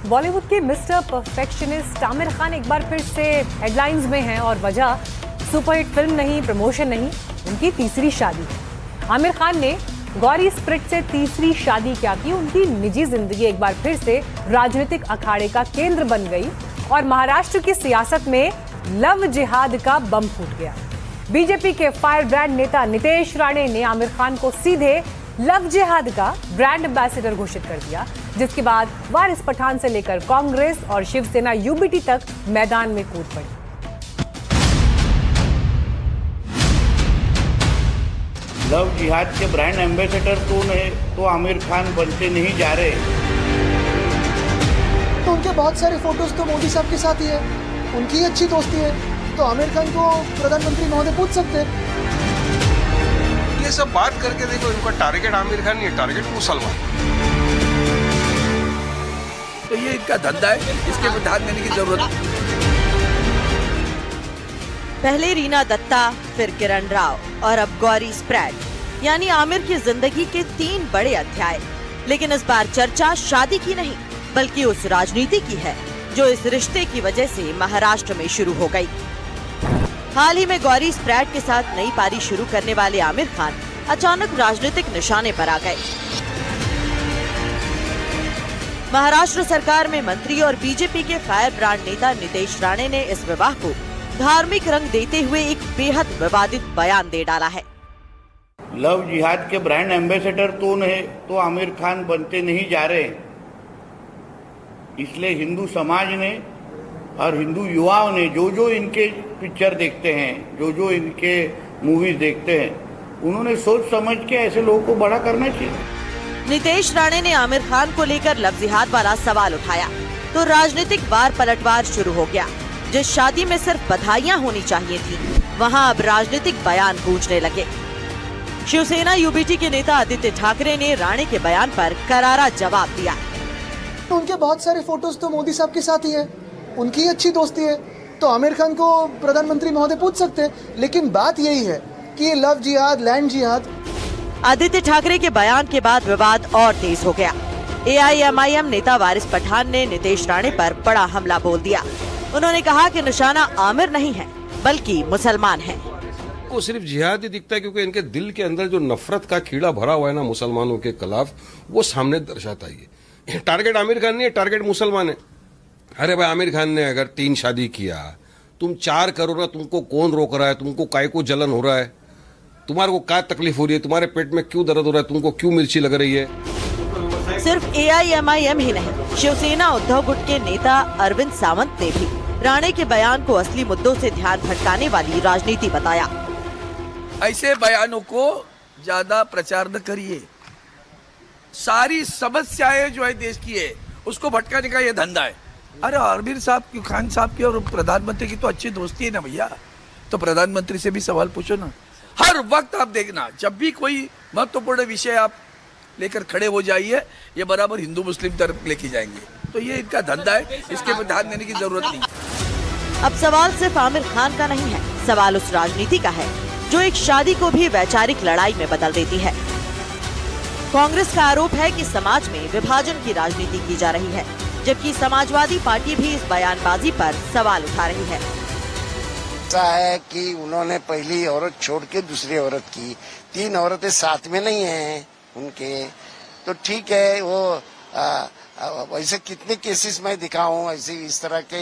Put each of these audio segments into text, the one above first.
बॉलीवुड के mister perfectionist Aamir Khan एक बार फिर से हेडलाइंस में हैं और वजह सुपरहिट फिल्म नहीं, प्रमोशन नहीं, उनकी तीसरी शादी है। आमिर खान ने गौरी स्प्रिट से तीसरी शादी क्या की, उनकी निजी जिंदगी एक बार फिर से राजनीतिक अखाड़े का केंद्र बन गई और महाराष्ट्र की सियासत में लव जिहाद का बम फूट गया। बीजेपी के फायर ब्रांड नेता नितेश राणे ने आमिर खान को सीधे लव जिहाद का ब्रांड एम्बेसडर घोषित कर दिया, जिसके बाद वारिस पठान से लेकर कांग्रेस और शिवसेना यूबीटी तक मैदान में कूद पड़ी। लव जिहाद के ब्रांड एम्बेसडर तो आमिर खान बनते नहीं जा रहे। तो उनके बहुत सारे फोटोज तो मोदी साहब के साथ ही है, उनकी अच्छी दोस्ती है, तो आमिर खान को प्रधानमंत्री महोदय पूछ सकते हैं। ये सब बात करके देखो, इनका टारगेट आमिर खान नहीं, टारगेट मुसलमान। तो ये इनका धंधा है, इसके पे ध्यान देने की जरूरत है। पहले रीना दत्ता, फिर किरण राव और अब गौरी स्प्रैट, यानी आमिर की जिंदगी के 3 बड़े अध्याय। लेकिन इस बार चर्चा शादी की नहीं, बल्कि उस राजनीति की है जो इस रिश्ते की वजह से महाराष्ट्र में शुरू हो गई। हाल ही में गौरी स्प्रैट के साथ नई पारी शुरू करने वाले आमिर खान अचानक राजनीतिक निशाने पर आ गए। महाराष्ट्र सरकार में मंत्री और बीजेपी के फायर ब्रांड नेता नितेश राणे ने इस विवाह को धार्मिक रंग देते हुए एक बेहद विवादित बयान दे डाला है। लव जिहाद के ब्रांड एम्बेसडर तो आमिर खान बनते नहीं जा रहे। इसलिए हिंदू समाज ने और हिंदू युवाओं ने जो इनके पिक्चर देखते हैं, जो इनके मूवीज देखते हैं, उन्होंने सोच समझ के ऐसे लोगों को बड़ा करना चाहिए। नितेश राणे ने आमिर खान को लेकर लव जिहाद वाला सवाल उठाया तो राजनीतिक वार पलटवार शुरू हो गया। जिस शादी में सिर्फ बधाइयां होनी चाहिए थी, वहां अब राजनीतिक बयान गूंजने लगे। शिवसेना यूबीटी के नेता आदित्य ठाकरे ने राणे के बयान पर करारा जवाब दिया। तो उनके बहुत सारे फोटोज तो मोदी साहब के साथ ही है, उनकी अच्छी दोस्ती है, तो आमिर खान को प्रधानमंत्री महोदय पूछ सकते हैं। लेकिन बात यही है कि ये लव जिहाद, लैंड जिहाद। आदित्य ठाकरे के बयान के बाद विवाद और तेज हो गया। एआईएमआईएम नेता वारिस पठान ने नितेश राणे पर बड़ा हमला बोल दिया। उन्होंने कहा कि निशाना आमिर नहीं है, बल्कि मुसलमान है। वो सिर्फ जिहाद ही दिखता है क्योंकि इनके दिल के अंदर जो नफरत का कीड़ा भरा हुआ है ना मुसलमानों के खिलाफ, वो सामने दर्शाता है। टारगेट आमिर खान नहीं है, टारगेट मुसलमान है। अरे भाई, आमिर खान ने अगर 3 शादी किया, तुम 4 करो ना, तुमको कौन रोक रहा है? तुमको काय को जलन हो रहा है? तुम्हारे को क्या तकलीफ हो रही है? तुम्हारे पेट में क्यों दर्द हो रहा है? तुमको क्यों मिर्ची लग रही है? सिर्फ एआईएमआईएम ही नहीं, शिवसेना उद्धव गुट के नेता अरविंद सावंत ने भी राणे के बयान को असली मुद्दों से ध्यान भटकाने वाली राजनीति बताया। ऐसे बयानों को ज्यादा प्रचार न करिए। सारी समस्याएं जो है देश की है, उसको भटकाने का ये धंधा है। अरे आमिर साहब की, खान साहब की और प्रधानमंत्री की तो अच्छी दोस्ती है ना भैया, तो प्रधानमंत्री से भी सवाल पूछो ना। हर वक्त आप देखना, जब भी कोई महत्वपूर्ण विषय आप लेकर खड़े हो जाइए, ये बराबर हिंदू मुस्लिम तरफ लेके जाएंगे। तो ये इनका धंधा है, इसके पर ध्यान देने की जरूरत नहीं। अब सवाल सिर्फ आमिर खान का नहीं है, सवाल उस राजनीति का है जो एक शादी को भी वैचारिक लड़ाई में बदल देती है। कांग्रेस का आरोप है कि समाज में विभाजन की राजनीति की जा रही है, जबकि समाजवादी पार्टी भी इस बयानबाजी पर सवाल उठा रही है। ऐसा है कि उन्होंने पहली औरत छोड़ के दूसरी औरत की, 3 औरतें साथ में नहीं हैं उनके, तो ठीक है। वो वैसे कितने केसेस मैं दिखाऊं, ऐसे इस तरह के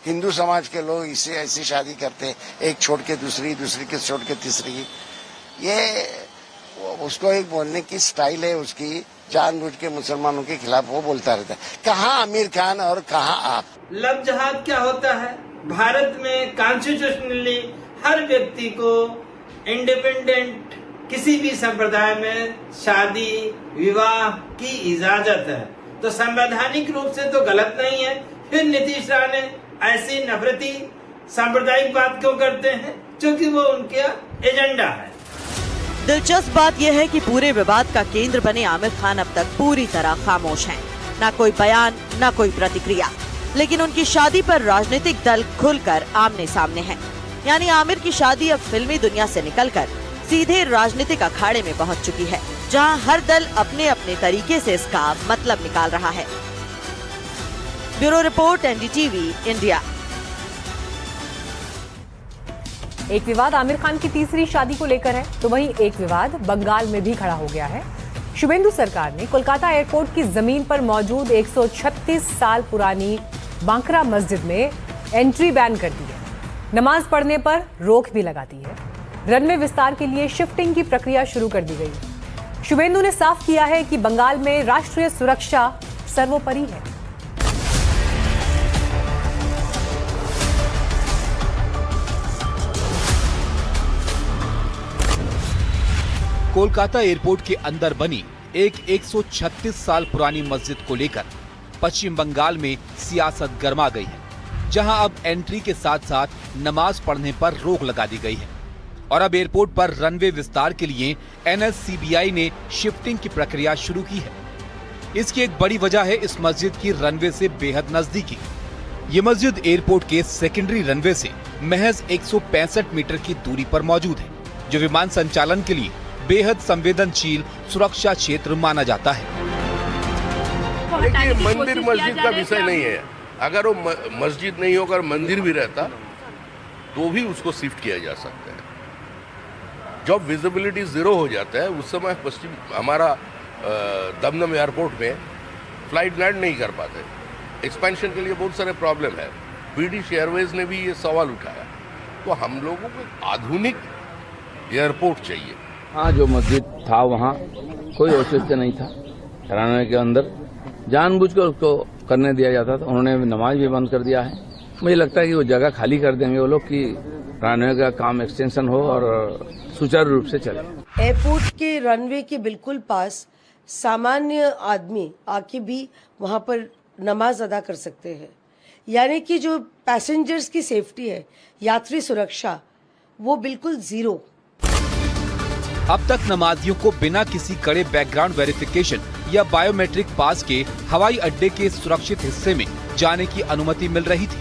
हिंदू समाज के लोग इसे ऐसी शादी करते, एक छोड़ के दूसरी, दूसरी के छोड़ के तीसरी। ये उसको एक बोलने की स्टाइल है उसकी, जानबूझ के मुसलमानों के खिलाफ वो बोलता रहता है। कहाँ आमिर खान और कहाँ आप? लव जिहाद क्या होता है? भारत में कॉन्स्टिट्यूशनली हर व्यक्ति को इंडिपेंडेंट किसी भी संप्रदाय में शादी विवाह की इजाजत है, तो संवैधानिक रूप से तो गलत नहीं है। फिर नीतीश राणे ऐसी नफरती सांप्रदायिक बात क्यों करते हैं? क्योंकि वो उनका एजेंडा है। दिलचस्प बात यह है कि पूरे विवाद का केंद्र बने आमिर खान अब तक पूरी तरह खामोश हैं। ना कोई बयान, ना कोई प्रतिक्रिया। लेकिन उनकी शादी पर राजनीतिक दल खुलकर आमने सामने हैं। यानी आमिर की शादी अब फिल्मी दुनिया से निकलकर सीधे राजनीतिक अखाड़े में पहुंच चुकी है, जहां हर दल अपने अपने तरीके से इसका मतलब निकाल रहा है। Bureau report, NDTV India. एक विवाद आमिर खान की तीसरी शादी को लेकर है, तो वहीं एक विवाद बंगाल में भी खड़ा हो गया है। शुभेंदु सरकार ने कोलकाता एयरपोर्ट की जमीन पर मौजूद 136 साल पुरानी बांकरा मस्जिद में एंट्री बैन कर दी है। नमाज पढ़ने पर रोक भी लगा दी है। रनवे विस्तार के लिए शिफ्टिंग की प्रक्रिया शुरू कर दी गई है। शुभेंदु ने साफ किया है कि बंगाल में राष्ट्रीय सुरक्षा सर्वोपरि है। कोलकाता एयरपोर्ट के अंदर बनी एक 136 साल पुरानी मस्जिद को लेकर पश्चिम बंगाल में सियासत गर्मा गई है, जहां अब एंट्री के साथ साथ नमाज पढ़ने पर रोक लगा दी गई है और अब एयरपोर्ट पर रनवे विस्तार के लिए NSCBI ने शिफ्टिंग की प्रक्रिया शुरू की है। इसकी एक बड़ी वजह है इस मस्जिद की रनवे से बेहद नजदीकी। ये मस्जिद एयरपोर्ट के सेकेंडरी रनवे से महज 165 मीटर की दूरी पर मौजूद है, जो विमान संचालन के लिए बेहद संवेदनशील सुरक्षा क्षेत्र माना जाता है। देखिए, मंदिर मस्जिद का विषय नहीं है। अगर वो मस्जिद नहीं होकर मंदिर भी रहता तो भी उसको शिफ्ट किया जा सकता है। जब विजिबिलिटी जीरो हो जाता है उस समय पश्चिम हमारा दमदम एयरपोर्ट में फ्लाइट लैंड नहीं कर पाते। एक्सपेंशन के लिए बहुत सारे प्रॉब्लम है। ब्रिटिश एयरवेज ने भी ये सवाल उठाया। तो हम लोगों को आधुनिक एयरपोर्ट चाहिए। हाँ, जो मस्जिद था वहाँ कोई औचित्य नहीं था। रनवे के अंदर जानबूझकर उसको करने दिया जाता था। उन्होंने नमाज भी बंद कर दिया है। मुझे लगता है कि वो जगह खाली कर देंगे वो लोग कि रनवे का काम एक्सटेंशन हो और सुचारू रूप से चले। एयरपोर्ट के रनवे के बिल्कुल पास सामान्य आदमी आके भी वहाँ पर नमाज अदा कर सकते हैं। यानी कि जो पैसेंजर्स की सेफ्टी है, यात्री सुरक्षा, वो बिल्कुल जीरो। अब तक नमाजियों को बिना किसी कड़े बैकग्राउंड वेरिफिकेशन या बायोमेट्रिक पास के हवाई अड्डे के सुरक्षित हिस्से में जाने की अनुमति मिल रही थी,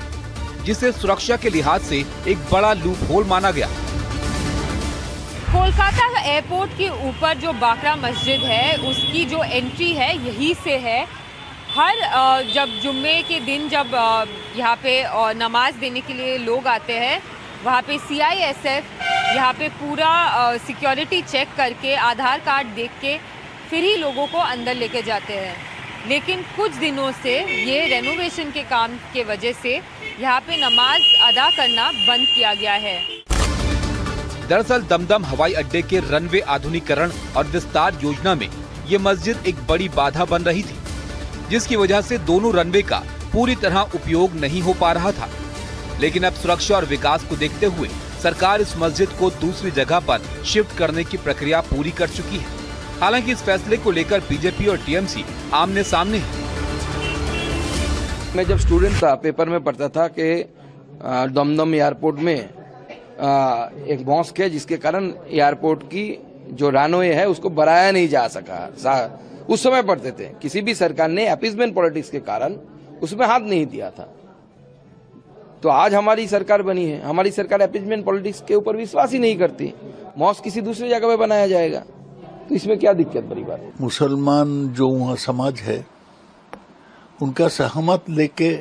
जिसे सुरक्षा के लिहाज से एक बड़ा लूप होल माना गया। कोलकाता एयरपोर्ट के ऊपर जो बांकरा मस्जिद है उसकी जो एंट्री है यहीं से है। हर जब जुम्मे के दिन जब यहाँ पे नमाज देने के लिए लोग आते हैं, वहाँ पे CISF यहाँ पे पूरा सिक्योरिटी चेक करके आधार कार्ड देख के फिर ही लोगों को अंदर लेके जाते हैं। लेकिन कुछ दिनों से ये रेनोवेशन के काम के वजह से यहाँ पे नमाज अदा करना बंद किया गया है। दरअसल दमदम हवाई अड्डे के रनवे आधुनिकीकरण और विस्तार योजना में ये मस्जिद एक बड़ी बाधा बन रही थी, जिसकी वजह से दोनों रनवे का पूरी तरह उपयोग नहीं हो पा रहा था। लेकिन अब सुरक्षा और विकास को देखते हुए सरकार इस मस्जिद को दूसरी जगह पर शिफ्ट करने की प्रक्रिया पूरी कर चुकी है। हालांकि इस फैसले को लेकर बीजेपी और टीएमसी आमने सामने है। मैं जब स्टूडेंट था, पेपर में पढ़ता था कि दमदम एयरपोर्ट में एक मॉस्क है जिसके कारण एयरपोर्ट की जो रनवे है उसको बढ़ाया नहीं जा सका। उस समय पढ़ते थे। किसी भी सरकार ने अपीजमेंट पॉलिटिक्स के कारण उसमें हाथ नहीं दिया था। तो आज हमारी सरकार बनी है। हमारी सरकार अपीजमेंट पॉलिटिक्स के ऊपर विश्वास ही नहीं करती। मॉस्क किसी दूसरी जगह पे बनाया जाएगा तो इसमें क्या दिक्कत बड़ी बात है। मुसलमान जो वहाँ समाज है उनका सहमत लेके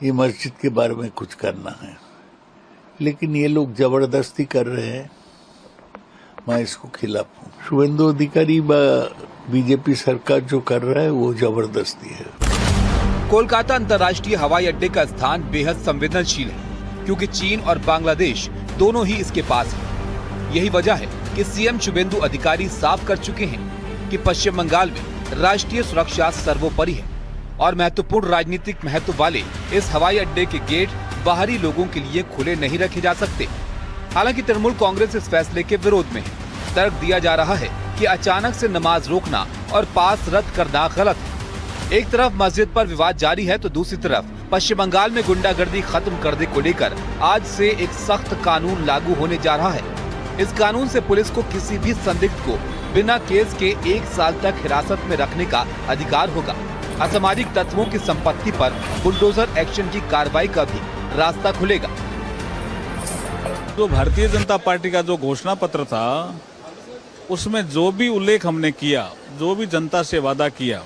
ये मस्जिद के बारे में कुछ करना है, लेकिन ये लोग जबरदस्ती कर रहे हैं। मैं इसको खिलाफ हूँ। शुभेंदु अधिकारी बीजेपी सरकार जो कर रहा है वो जबरदस्ती है। कोलकाता अंतर्राष्ट्रीय हवाई अड्डे का स्थान बेहद संवेदनशील है, क्योंकि चीन और बांग्लादेश दोनों ही इसके पास है। यही वजह है कि सीएम शुभेंदु अधिकारी साफ कर चुके हैं कि पश्चिम बंगाल में राष्ट्रीय सुरक्षा सर्वोपरि है और महत्वपूर्ण राजनीतिक महत्व वाले इस हवाई अड्डे के गेट बाहरी लोगों के लिए खुले नहीं रखे जा सकते। हालांकि तृणमूल कांग्रेस इस फैसले के विरोध में है। तर्क दिया जा रहा है कि अचानक से नमाज रोकना और पास रद्द करना गलत है। एक तरफ मस्जिद पर विवाद जारी है तो दूसरी तरफ पश्चिम बंगाल में गुंडागर्दी खत्म करने को लेकर आज से एक सख्त कानून लागू होने जा रहा है। इस कानून से पुलिस को किसी भी संदिग्ध को बिना केस के 1 साल तक हिरासत में रखने का अधिकार होगा। असामाजिक तत्वों की संपत्ति पर बुलडोजर एक्शन की कार्रवाई का भी रास्ता खुलेगा। जो भारतीय जनता पार्टी का जो घोषणा पत्र था उसमें जो भी उल्लेख हमने किया, जो भी जनता से वादा किया,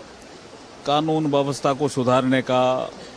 कानून व्यवस्था को सुधारने का